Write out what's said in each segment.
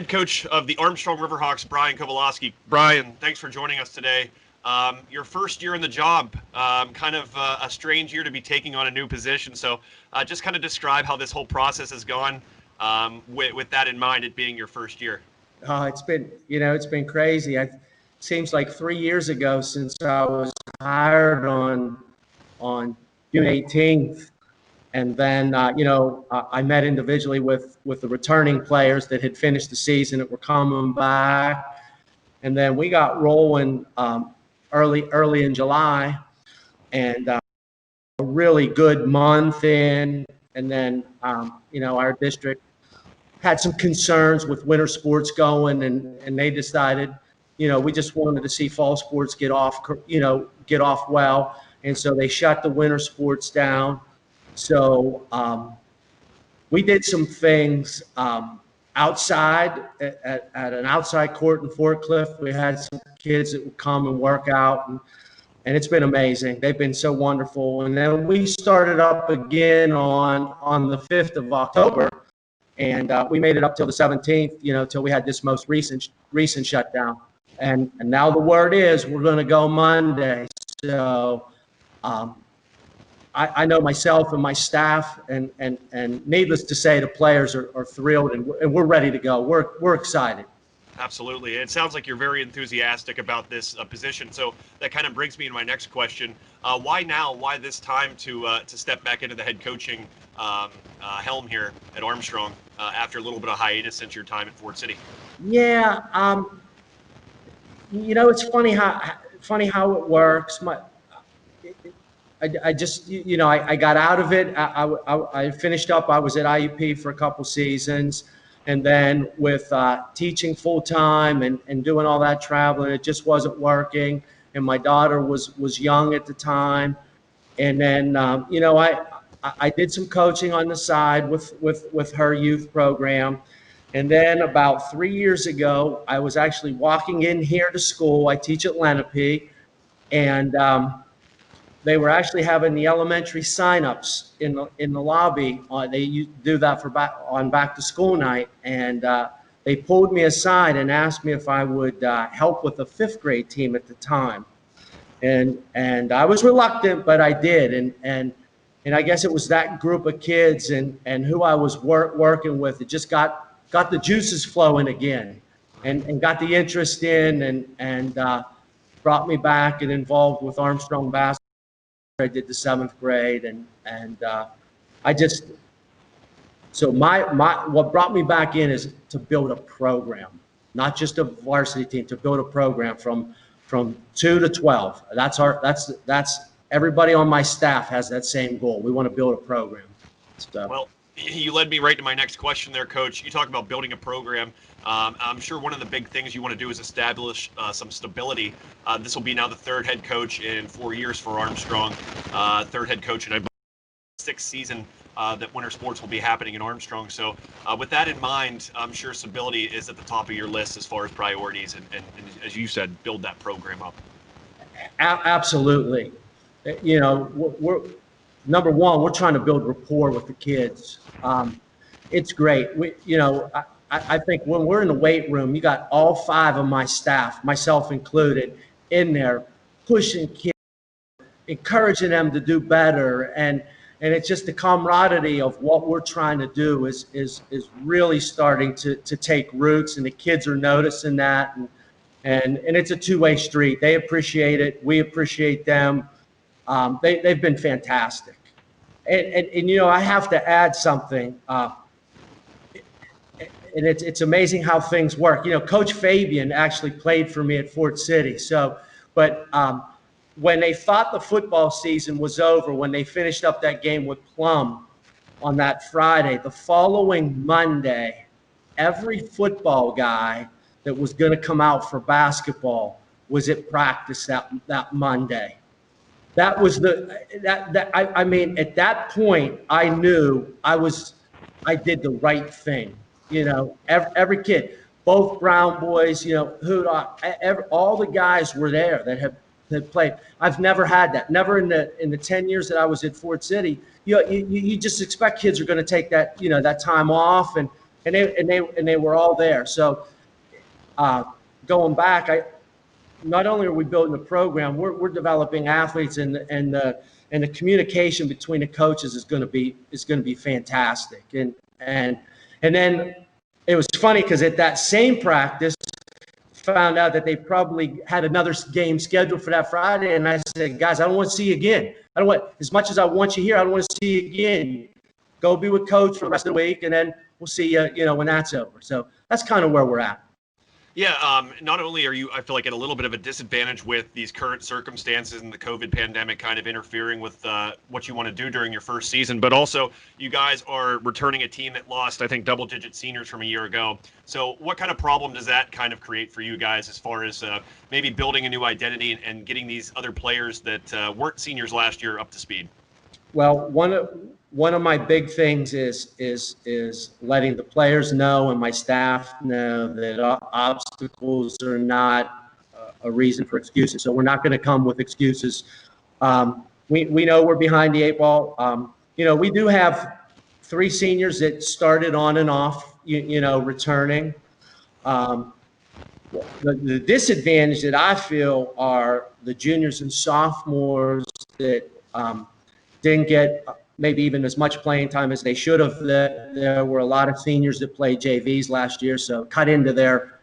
head coach of the Armstrong Riverhawks, Brian Kovalovsky. Brian, thanks for joining us today. Your first year in the job, kind of a strange year to be taking on a new position. So just kind of describe how this whole process has gone with that in mind, it being your first year. It's been crazy. It seems like 3 years ago since I was hired on June 18th. And then, I met individually with the returning players that had finished the season that were coming back. And then we got rolling early in July, and a really good month in. And then, our district had some concerns with winter sports going, and they decided, we just wanted to see fall sports get off well. And so they shut the winter sports down. So we did some things outside at an outside court in Fort Cliff. We had some kids that would come and work out, and it's been amazing. They've been so wonderful. And then we started up again on the 5th of October, and we made it up till the 17th, till we had this most recent shutdown. And now the word is we're going to go Monday. So I know myself and my staff, and needless to say, the players are thrilled, and we're ready to go. We're excited. Absolutely. It sounds like you're very enthusiastic about this position. So that kind of brings me to my next question. Why now? Why this time to step back into the head coaching helm here at Armstrong after a little bit of hiatus since your time at Fort City? Yeah. It's funny how it works. I just, I got out of it. I finished up. I was at IUP for a couple seasons. And then with teaching full time and doing all that traveling, it just wasn't working. And my daughter was young at the time. And then, I did some coaching on the side with her youth program. And then about 3 years ago, I was actually walking in here to school. I teach at Lenape. And they were actually having the elementary signups in the lobby. They do that on back to school night, and they pulled me aside and asked me if I would help with the 5th grade team at the time, and I was reluctant, but I did, and I guess it was that group of kids and who I was working with. It just got the juices flowing again, and got the interest in, and brought me back and involved with Armstrong basketball. I did the 7th grade, and I just, so what brought me back in is to build a program, not just a varsity team, to build a program from 2 to 12. That's everybody on my staff has that same goal. We want to build a program. So. Well, you led me right to my next question there, Coach. You talk about building a program. I'm sure one of the big things you want to do is establish some stability. This will be now the 3rd head coach in 4 years for Armstrong, 3rd head coach in I believe 6th season that winter sports will be happening in Armstrong. So with that in mind, I'm sure stability is at the top of your list as far as priorities, and as you said, build that program up. Absolutely. We're number one, we're trying to build rapport with the kids. It's great. I think when we're in the weight room, you got all 5 of my staff, myself included, in there pushing kids, encouraging them to do better, and it's just the camaraderie of what we're trying to do is really starting to take roots, and the kids are noticing that, and it's a two-way street. They appreciate it, we appreciate them. They've been fantastic, and I have to add something. And it's amazing how things work. Coach Fabian actually played for me at Fort City. But when they thought the football season was over, when they finished up that game with Plum on that Friday, the following Monday, every football guy that was going to come out for basketball was at practice that Monday. That was I mean, at that point, I knew I did the right thing. Every kid, both Brown boys, all the guys were there that had played. I've never had that. Never in the 10 years that I was at Fort City. You just expect kids are going to take that, that time off, and and they were all there. So going back, not only are we building a program, we're developing athletes, and the communication between the coaches is going to be fantastic. And then it was funny because at that same practice, found out that they probably had another game scheduled for that Friday, and I said, guys, I don't want to see you again. I don't want, as much as I want you here, I don't want to see you again. Go be with coach for the rest of the week, and then we'll see you, when that's over. So that's kind of where we're at. Yeah, not only are you, I feel like, at a little bit of a disadvantage with these current circumstances and the COVID pandemic kind of interfering with what you want to do during your first season, but also you guys are returning a team that lost, I think, double-digit seniors from a year ago. So what kind of problem does that kind of create for you guys as far as maybe building a new identity and getting these other players that weren't seniors last year up to speed? Well, one of my big things is letting the players know and my staff know that obstacles are not a reason for excuses. So we're not going to come with excuses. We know we're behind the 8 ball. We do have 3 seniors that started on and off, returning. The disadvantage that I feel are the juniors and sophomores that didn't get maybe even as much playing time as they should have. There were a lot of seniors that played JVs last year, so cut into their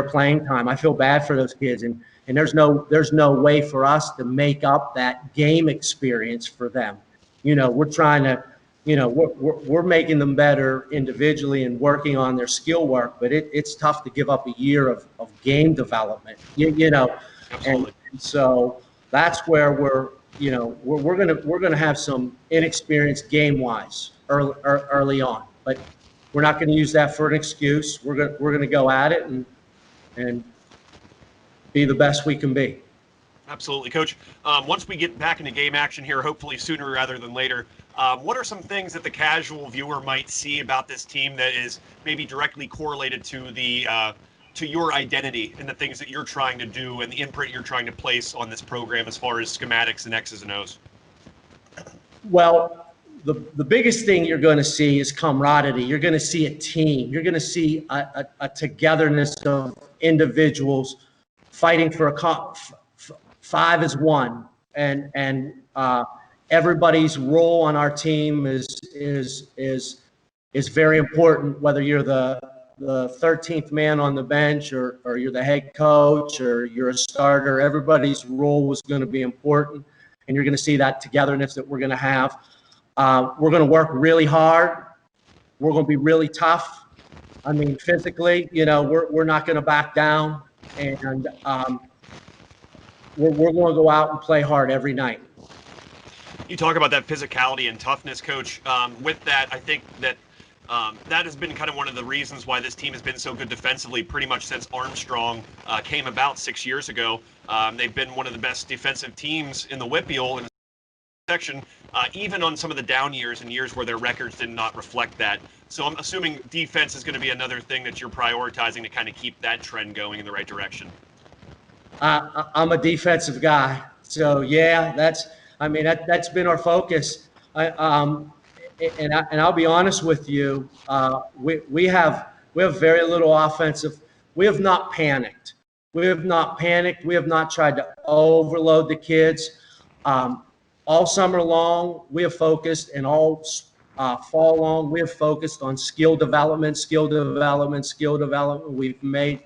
playing time. I feel bad for those kids, and there's no way for us to make up that game experience for them. We're trying to, we're making them better individually and working on their skill work, but it's tough to give up a year of game development. And so that's where we're gonna have some inexperience game-wise early on, but we're not going to use that for an excuse. We're gonna go at it and be the best we can be. Absolutely, Coach. Once we get back into game action here, hopefully sooner rather than later, what are some things that the casual viewer might see about this team that is maybe directly correlated to to your identity and the things that you're trying to do and the imprint you're trying to place on this program as far as schematics and X's and O's? Well, the biggest thing you're going to see is camaraderie. You're going to see a team. You're going to see a togetherness of individuals fighting for a 5 as one, and everybody's role on our team is very important. Whether you're the 13th man on the bench or you're the head coach or you're a starter, everybody's role was going to be important, and you're going to see that togetherness that we're going to have. We're going to work really hard. We're going to be really tough. I mean, physically, we're not going to back down, and we're going to go out and play hard every night. You talk about that physicality and toughness, Coach. With that, I think that that has been kind of one of the reasons why this team has been so good defensively pretty much since Armstrong came about 6 years ago. They've been one of the best defensive teams in the WPIAL in the section, even on some of the down years and years where their records did not reflect that. So I'm assuming defense is going to be another thing that you're prioritizing to kind of keep that trend going in the right direction. I'm a defensive guy, so yeah, that's been our focus. And I'll be honest with you, we have very little offensive. We have not panicked. We have not tried to overload the kids. All summer long, we have focused, and all fall long, we have focused on skill development. We've made,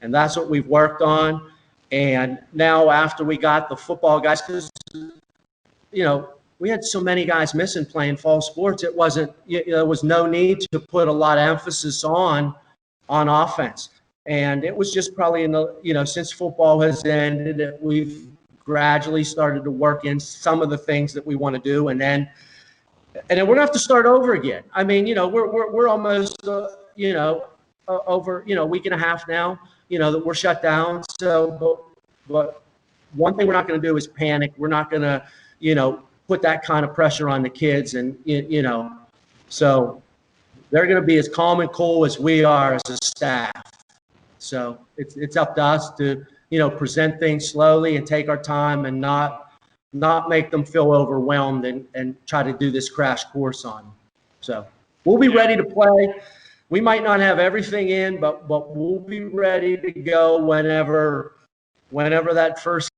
and that's what we've worked on. And now after we got the football guys, because, we had so many guys missing playing fall sports, there was no need to put a lot of emphasis on offense. And it was just probably since football has ended, that we've gradually started to work in some of the things that we want to do. And then we're going to have to start over again. I mean, we're almost, over, a week and a half now, that we're shut down. So, but one thing we're not going to do is panic. We're not going to, put that kind of pressure on the kids, and so they're going to be as calm and cool as we are as a staff. So it's up to us to present things slowly and take our time and not make them feel overwhelmed and try to do this crash course on them. So we'll be ready to play. We might not have everything in, but we'll be ready to go whenever that first.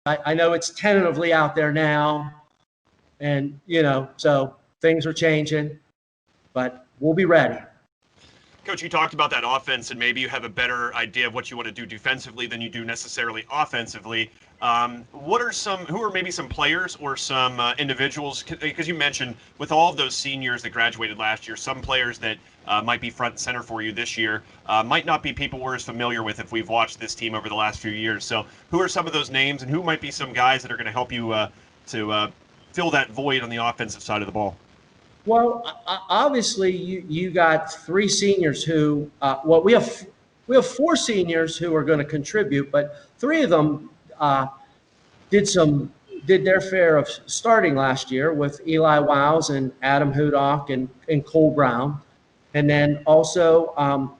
I know it's tentatively out there now, and so things are changing, but we'll be ready. Coach, you talked about that offense, and maybe you have a better idea of what you want to do defensively than you do necessarily offensively. Who are maybe some players or some individuals? Because you mentioned with all of those seniors that graduated last year, some players that might be front and center for you this year might not be people we're as familiar with if we've watched this team over the last few years. So, who are some of those names, and who might be some guys that are going to help you to fill that void on the offensive side of the ball? Well, obviously, you got three seniors who. We have four seniors who are going to contribute, but three of them did their fare of starting last year with Eli Wiles and Adam Hudock and Cole Brown, and then also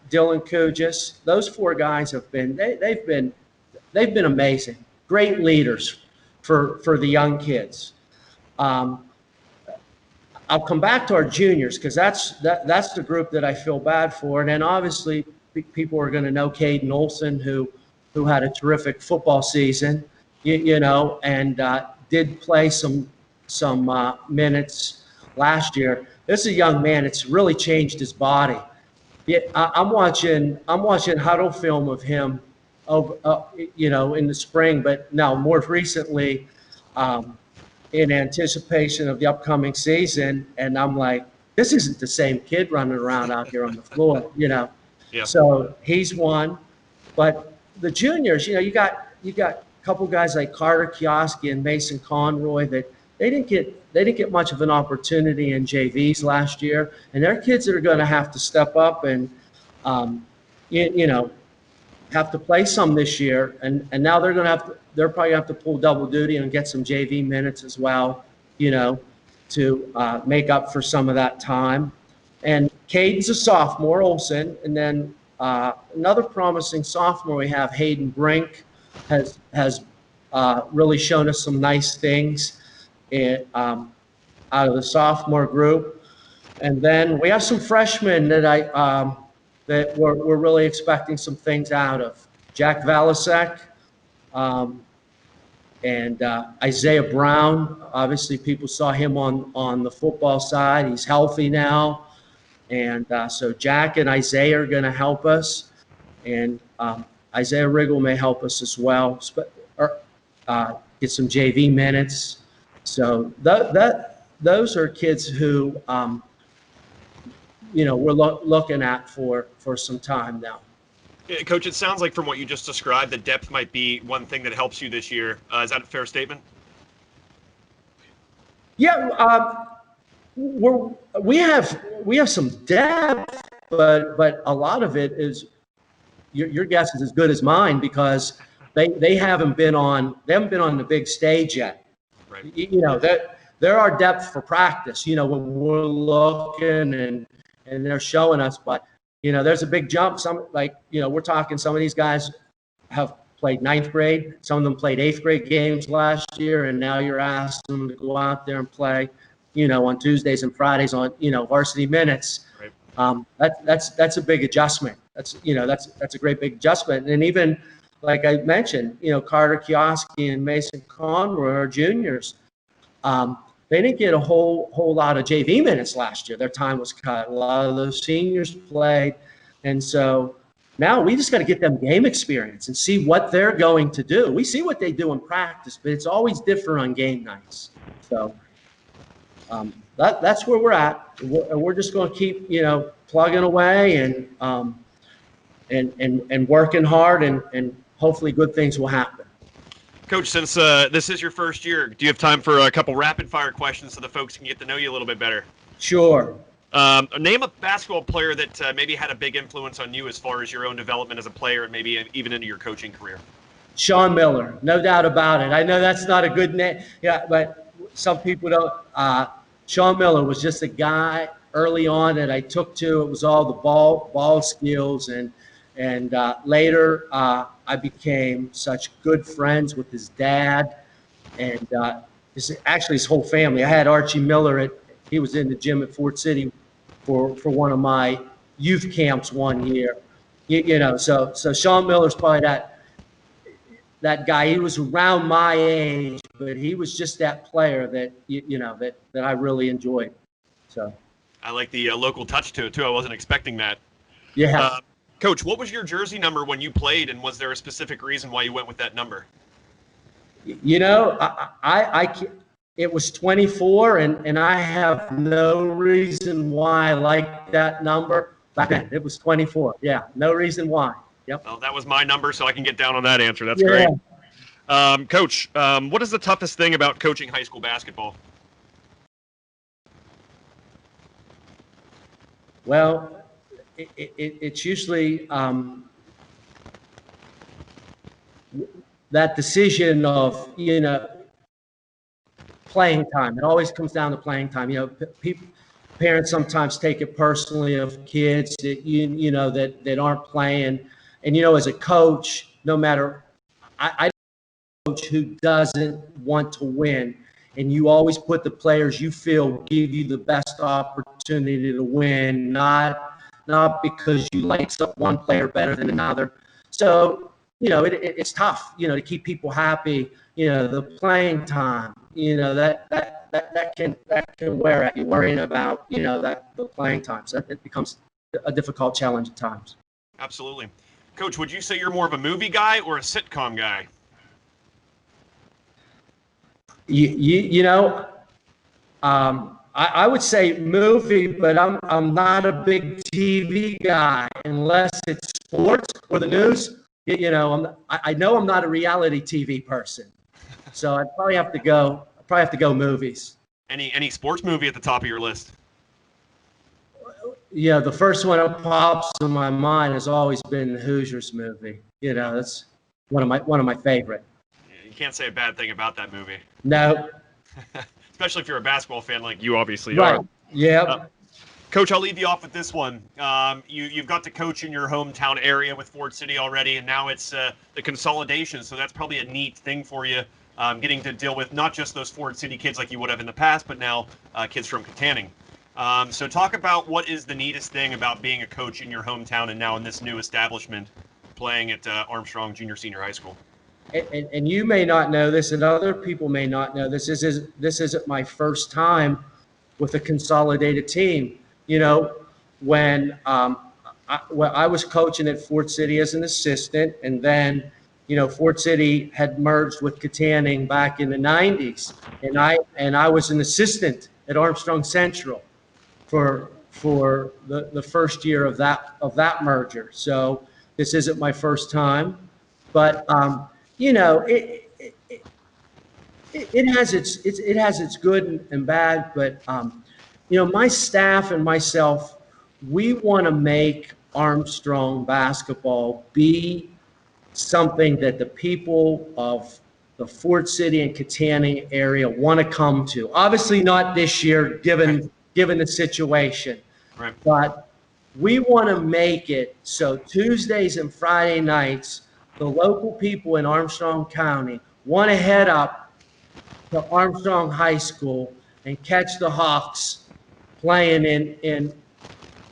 Dylan Kugis. Those four guys have been they've been amazing, great leaders for the young kids. I'll come back to our juniors because that's the group that I feel bad for. And then obviously people are going to know Caden Olson, who had a terrific football season, and did play some minutes last year. This is a young man. It's really changed his body. Yeah, I'm watching huddle film of him, in the spring, but now more recently. In anticipation of the upcoming season, and I'm like, this isn't the same kid running around out here on the floor, Yeah. So he's one, but the juniors, you got a couple guys like Carter Kioski and Mason Conroy that they didn't get much of an opportunity in JVs last year, and they're kids that are going to have to step up and have to play some this year, and now they're probably have to pull double duty and get some JV minutes as well, to make up for some of that time. And Caden's a sophomore, Olson, and then another promising sophomore we have, Hayden Brink, has really shown us some nice things out of the sophomore group. And then we have some freshmen that we're really expecting some things out of. Jack Valasek and Isaiah Brown. Obviously, people saw him on the football side. He's healthy now. And so Jack and Isaiah are going to help us. And Isaiah Riggle may help us as well, get some JV minutes. So those are kids who we're looking at for some time now. Yeah, Coach, it sounds like from what you just described, the depth might be one thing that helps you this year. Is that a fair statement? Yeah, we have some depth, but a lot of it is your guess is as good as mine because they haven't been on the big stage yet. Right. There are depth for practice. When we're looking and they're showing us, but there's a big jump. We're talking some of these guys have played ninth grade. Some of them played eighth grade games last year, and now you're asking them to go out there and play, on Tuesdays and Fridays on, varsity minutes. Right. That's a big adjustment. That's a great big adjustment. And even like I mentioned, Carter Kioski and Mason Conroy are juniors. They didn't get a whole lot of JV minutes last year. Their time was cut. A lot of those seniors played. And so now we just got to get them game experience and see what they're going to do. We see what they do in practice, but it's always different on game nights. So that's where we're at. We're just going to keep, plugging away and working hard, and hopefully good things will happen. Coach, since this is your first year, do you have time for a couple rapid-fire questions so the folks can get to know you a little bit better? Sure. Name a basketball player that maybe had a big influence on you as far as your own development as a player and maybe even into your coaching career. Sean Miller, no doubt about it. I know that's not a good name, but some people don't. Sean Miller was just a guy early on that I took to. It was all the ball skills, and later I became such good friends with his dad and his whole family. I had Archie Miller he was in the gym at Fort City for one of my youth camps one year. So Sean Miller's probably that guy. He was around my age, but he was just that player that that I really enjoyed. So I like the local touch to it too. I wasn't expecting that. yeah. Coach, what was your jersey number when you played, and was there a specific reason why you went with that number? It was 24, and I have no reason why I like that number. Back then, it was 24. Yeah, no reason why. Yep. Well, that was my number, so I can get down on that answer. That's Yeah. great. Coach, what is the toughest thing about coaching high school basketball? Well, it's usually that decision of playing time. It always comes down to playing time. Parents sometimes take it personally of kids that that aren't playing. And as a coach, no matter I coach who doesn't want to win, and you always put the players you feel give you the best opportunity to win, not because you like one player better than another. So it's tough to keep people happy. The playing time, that can wear at you, worrying about the playing time. So it becomes a difficult challenge at times. Absolutely. Coach, would you say you're more of a movie guy or a sitcom guy? I would say movie, but I'm not a big TV guy unless it's sports or the news. I know I'm not a reality TV person, so I'd probably have to go movies. Any sports movie at the top of your list? Yeah, the first one that pops in my mind has always been the Hoosiers movie. That's one of my favorite. You can't say a bad thing about that movie. No. Especially if you're a basketball fan like you obviously right. are. Yeah. Coach, I'll leave you off with this one. You've got to coach in your hometown area with Ford City already, and now it's the consolidation. So that's probably a neat thing for you, getting to deal with not just those Ford City kids like you would have in the past, but now kids from Katanning. So talk about what is the neatest thing about being a coach in your hometown and now in this new establishment, playing at Armstrong Junior Senior High School. And you may not know this, and other people may not know this. This isn't my first time with a consolidated team. When I was coaching at Fort City as an assistant, and then Fort City had merged with Katanning back in the 90s, and I was an assistant at Armstrong Central for the first year of that merger. So this isn't my first time, but it has its good and bad, but my staff and myself, we want to make Armstrong basketball be something that the people of the Fort City and Katanning area want to come to. Obviously not this year, given the situation, right. But we want to make it so Tuesdays and Friday nights, the local people in Armstrong County want to head up to Armstrong High School and catch the Hawks playing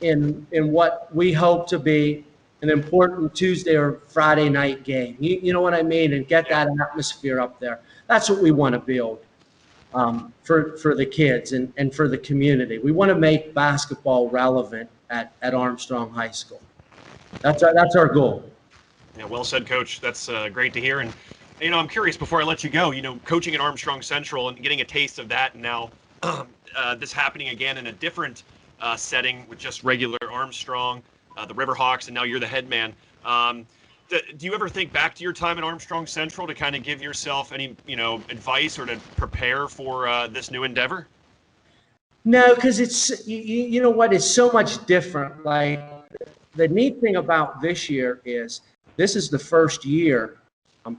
in what we hope to be an important Tuesday or Friday night game. You know what I mean? And get that atmosphere up there. That's what we want to build for the kids and for the community. We want to make basketball relevant at Armstrong High School. That's our goal. Yeah, well said, Coach. That's great to hear. And I'm curious, before I let you go, coaching at Armstrong Central and getting a taste of that, and now this happening again in a different setting with just regular Armstrong, the Riverhawks, and now you're the head man. Do you ever think back to your time at Armstrong Central to kind of give yourself any, advice or to prepare for this new endeavor? No, because it's, you know what, it's so much different. Like, the neat thing about this year is this is the first year. I'm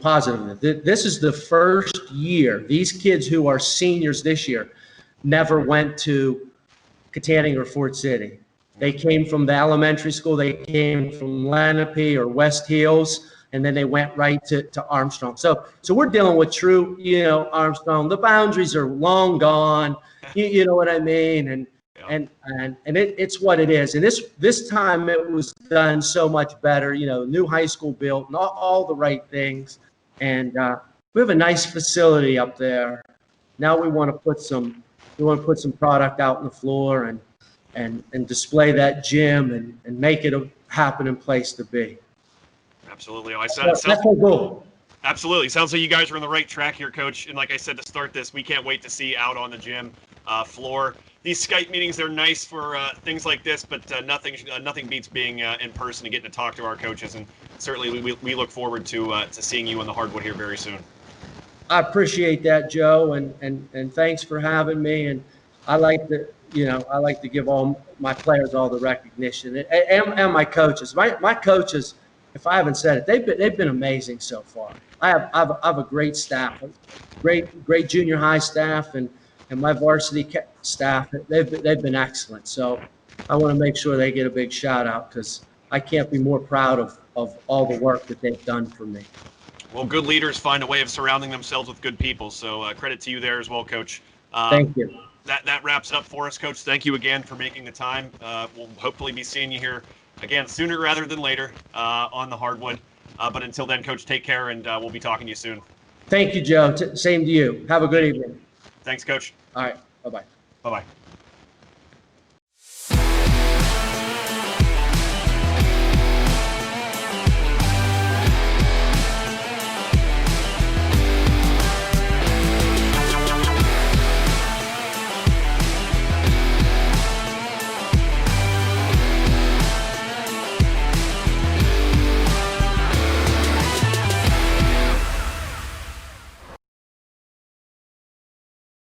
positive that this is the first year. These kids who are seniors this year never went to Katanning or Fort City. They came from the elementary school. They came from Lenape or West Hills, and then they went right to Armstrong. So we're dealing with true, Armstrong. The boundaries are long gone. You know what I mean? And it's what it is. And this time it was done so much better. New high school built, and all the right things. And we have a nice facility up there. Now we want to put some product out on the floor and display that gym and make it a happening place to be. Absolutely. That's our goal. Absolutely. Sounds like you guys are on the right track here, Coach. And like I said to start this, we can't wait to see you out on the gym floor. These Skype meetings, they're nice for things like this, but nothing beats being in person and getting to talk to our coaches. And certainly we look forward to seeing you on the hardwood here very soon. I appreciate that, Joe, and thanks for having me. And I like to give all my players all the recognition and my coaches. My coaches, if I haven't said it, they've been amazing so far. I have a great staff, great junior high staff, and my varsity staff. They've been excellent. So I want to make sure they get a big shout out because I can't be more proud of all the work that they've done for me. Well, good leaders find a way of surrounding themselves with good people. So credit to you there as well, Coach. Thank you. That wraps it up for us, Coach. Thank you again for making the time. We'll hopefully be seeing you here again sooner rather than later on the hardwood. But until then, Coach, take care, and we'll be talking to you soon. Thank you, Joe. Same to you. Have a good evening. Thanks, Coach. All right. Bye-bye. Bye-bye.